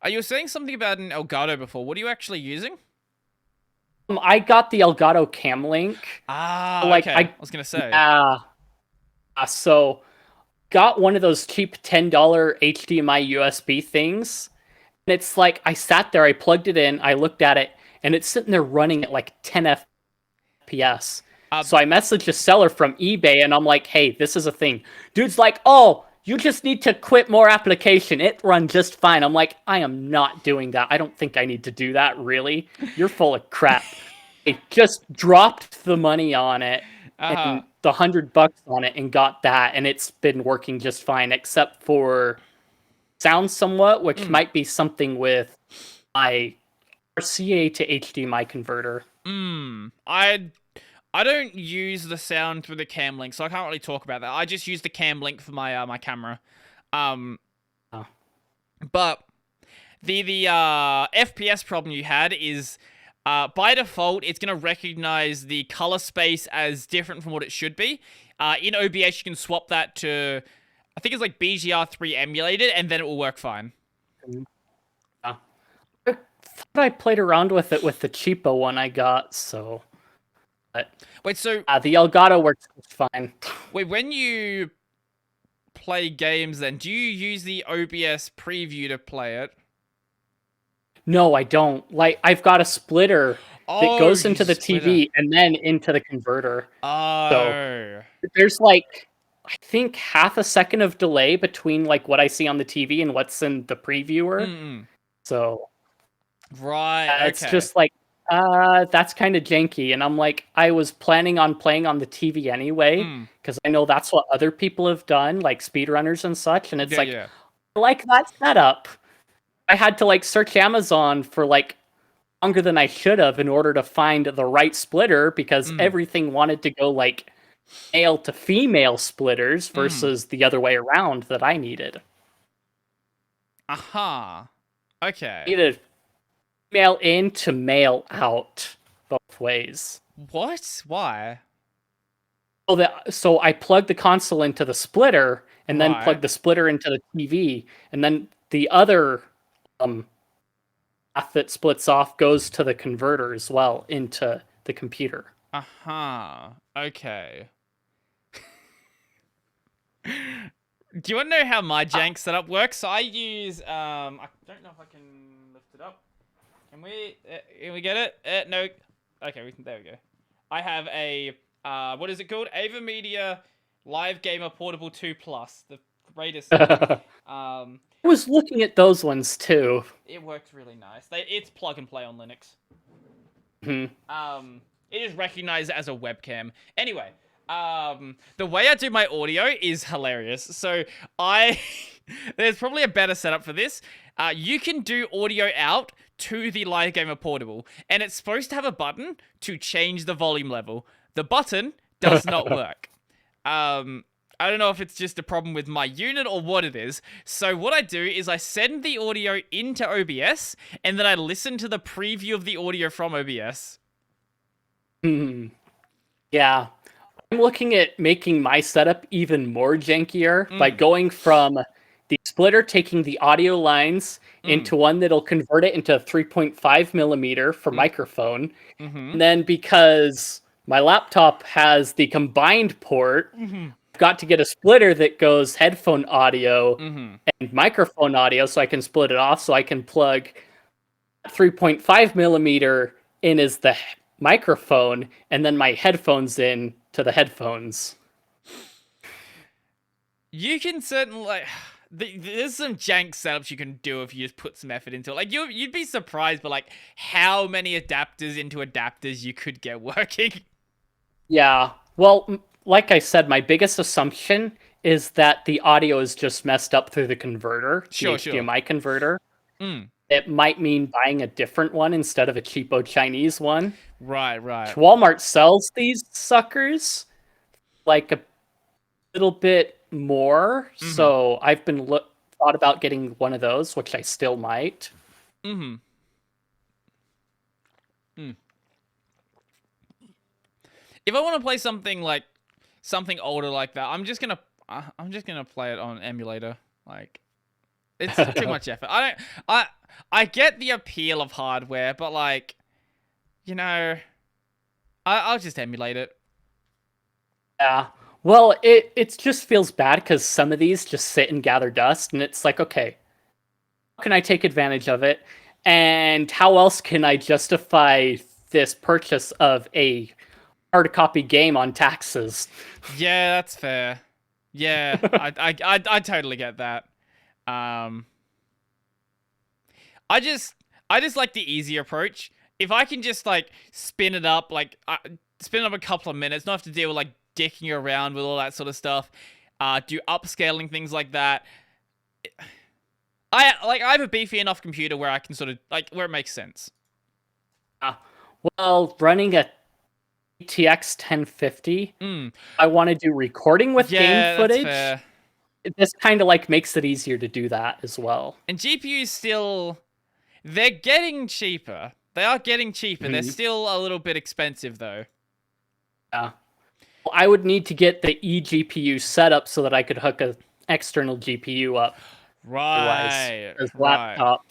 You were saying something about an Elgato before. What are you actually using? I got the Elgato Cam Link. Ah, Like okay. I I was gonna say. yeah, so got one of those cheap $10 HDMI USB things. And it's like I sat there, I plugged it in, I looked at it, and it's sitting there running at like 10 FPS. Uh, So I messaged a seller from eBay and I'm like, hey, this is a thing. Dude's like, oh, you just need to quit more application. It runs just fine. I'm like, I am not doing that. I don't think I need to do that, really. You're full of crap. I just dropped the money on it uh-huh. and the $100 on it and got that, and it's been working just fine, except for sound somewhat, which Mm. might be something with my RCA to HDMI converter. Mm. I don't use the sound through the cam link, so I can't really talk about that. I just use the cam link for my my camera. Um, Oh. but the FPS problem you had is by default it's gonna recognize the color space as different from what it should be. In OBS you can swap that to I think it's like BGR3 emulated, and then it will work fine. Yeah. I thought I played around with it with the cheapo one I got, so. But Wait, so the Elgato works just fine. when you play games, then do you use the OBS preview to play it? No, I don't. Like, I've got a splitter that Oh, goes you into use a the splitter. TV and then into the converter. So Oh. there's like, I think half a second of delay between like what I see on the TV and what's in the previewer. Mm-mm. So Right, it's okay. just like, that's kind of janky. And I'm like, I was planning on playing on the TV anyway, Mm. because I know that's what other people have done, like speedrunners and such. And it's Yeah, like, yeah. I like that setup. I had to like search Amazon for like longer than I should have in order to find the right splitter because Mm. everything wanted to go like male to female splitters Mm. versus the other way around that I needed. Aha. I Okay. needed male in to male out both ways. What? Why? So I plugged the console into the splitter and then Right. plugged the splitter into the TV, and then the other um, path that splits off goes to the converter as well into the computer. Aha. Okay. Do you want to know how my jank setup works? So I use I don't know if I can lift it up. Can we get it? No. Okay, there we go. I have a what is it called? Ava Media Live Gamer Portable 2 Plus, the greatest thing. I Um was looking at those ones too. it works really nice. It's plug and play on Linux. Mhm. It is recognized as a webcam. Anyway, the way I do my audio is hilarious. So I, there's probably a better setup for this. You can do audio out to the Live Gamer Portable, and it's supposed to have a button to change the volume level. The button does not work. I don't know if it's just a problem with my unit or what it is. So what I do is I send the audio into OBS, and then I listen to the preview of the audio from OBS. Hmm. Yeah. I'm looking at making my setup even more jankier by Mm, going from the splitter taking the audio lines mm, into one that'll convert it into 3.5 millimeter for mm, microphone. mm-hmm, And then because my laptop has the combined port, mm-hmm, I've got to get a splitter that goes headphone audio mm-hmm. and microphone audio so I can split it off so I can plug 3.5 millimeter in as the microphone and then my headphones in to the headphones. You can certainly like. There's some jank setups you can do if you just put some effort into it. Like you'd be surprised, but like how many adapters into adapters you could get working. Yeah. Well, like I said, my biggest assumption is that the audio is just messed up through the converter, the Sure, sure. HDMI converter. Mm. It might mean buying a different one instead of a cheapo Chinese one. Right, right. Walmart sells these suckers like a little bit more, Mm-hmm. so I've been thought about getting one of those, which I still might. Mm-hmm. Mm. If I want to play something like something older like that, I'm just gonna play it on emulator. Like it's too much effort. I get the appeal of hardware, but like, you know, I'll just emulate it. Yeah. Well, it just feels bad because some of these just sit and gather dust, and it's like, okay, how can I take advantage of it? And how else can I justify this purchase of a hard copy game on taxes? Yeah, that's fair. Yeah, I totally get that. Um, I just like the easy approach. If I can just like spin it up, like spin it up a couple of minutes, not have to deal with like dicking around with all that sort of stuff. Do upscaling things like that. I have a beefy enough computer where I can sort of like where it makes sense. Well, running a TX 1050, Mm. I want to do recording with game Yeah, that's footage. fair. This kind of like makes it easier to do that as well. And GPUs still, they're getting cheaper. They are getting cheaper. They're still a little bit expensive though. Yeah. Well, I would need to get the eGPU set up so that I could hook an external GPU up. Right. As Right. laptop.